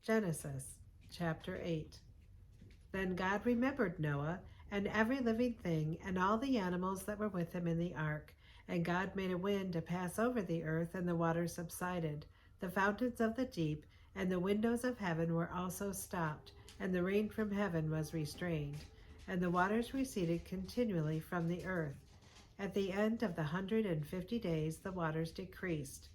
Genesis chapter 8. Then God remembered Noah and every living thing and all the animals that were with him in the ark. And God made a wind to pass over the earth, and the waters subsided. The fountains of the deep and the windows of heaven were also stopped, and the rain from heaven was restrained. And the waters receded continually from the earth. At the end of the 150 days the waters decreased.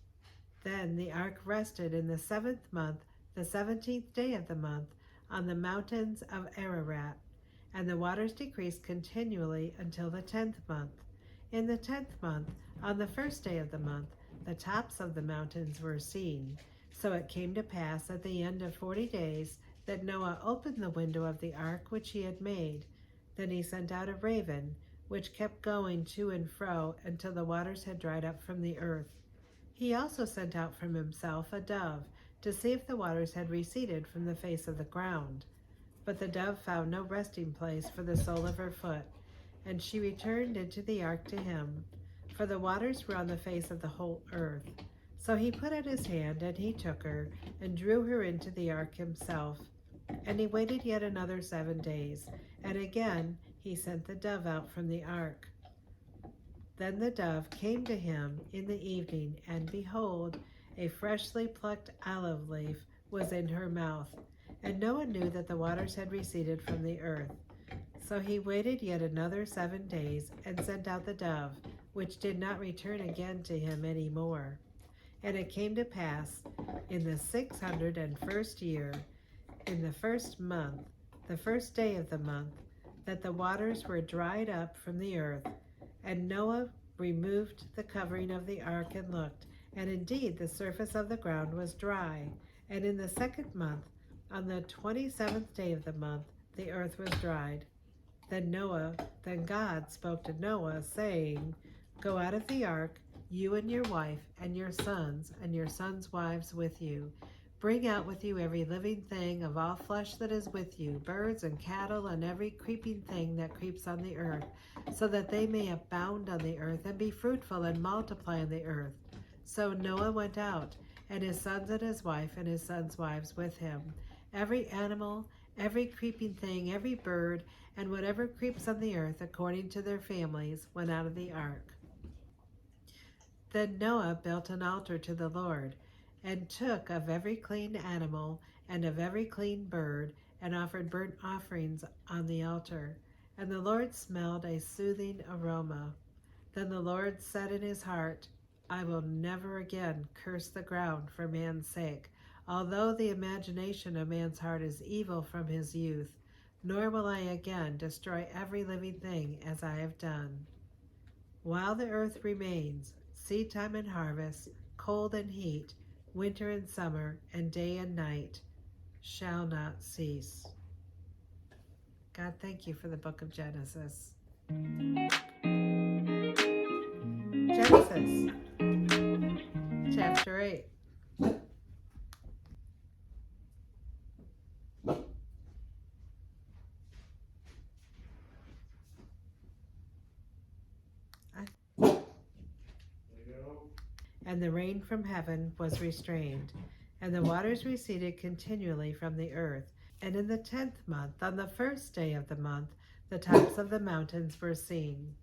Then the ark rested in the 7th month, the 17th day of the month, on the mountains of Ararat. And the waters decreased continually until the 10th month. In the 10th month, on the 1st day of the month, the tops of the mountains were seen. So it came to pass at the end of 40 days that Noah opened the window of the ark which he had made. Then he sent out a raven, which kept going to and fro until the waters had dried up from the earth. He also sent out from himself a dove, to see if the waters had receded from the face of the ground. But the dove found no resting place for the sole of her foot, and she returned into the ark to him, for the waters were on the face of the whole earth. So he put out his hand, and he took her, and drew her into the ark himself. And he waited yet another 7 days, and again he sent the dove out from the ark. Then the dove came to him in the evening, and behold, a freshly plucked olive leaf was in her mouth. And Noah knew that the waters had receded from the earth. So he waited yet another 7 days, and sent out the dove, which did not return again to him any more. And it came to pass in the 601st year, in the 1st month, the 1st day of the month, that the waters were dried up from the earth. And Noah removed the covering of the ark and looked, and indeed the surface of the ground was dry. And in the 2nd month, on the 27th day of the month, the earth was dried. Then God spoke to Noah, saying, Go out of the ark, you and your wife, and your sons' wives with you. Bring out with you every living thing of all flesh that is with you, birds and cattle, and every creeping thing that creeps on the earth, so that they may abound on the earth, and be fruitful and multiply on the earth. So Noah went out, and his sons and his wife and his sons' wives with him. Every animal, every creeping thing, every bird, and whatever creeps on the earth according to their families went out of the ark. Then Noah built an altar to the Lord, and took of every clean animal and of every clean bird, and offered burnt offerings on the altar. And the Lord smelled a soothing aroma. Then the Lord said in his heart, I will never again curse the ground for man's sake, although the imagination of man's heart is evil from his youth, nor will I again destroy every living thing as I have done. While the earth remains, seedtime and harvest, cold and heat, winter and summer, and day and night shall not cease. God, thank you for the book of Genesis. Genesis chapter 8. And the rain from heaven was restrained, and the waters receded continually from the earth. And in the 10th month, on the 1st day of the month, the tops of the mountains were seen.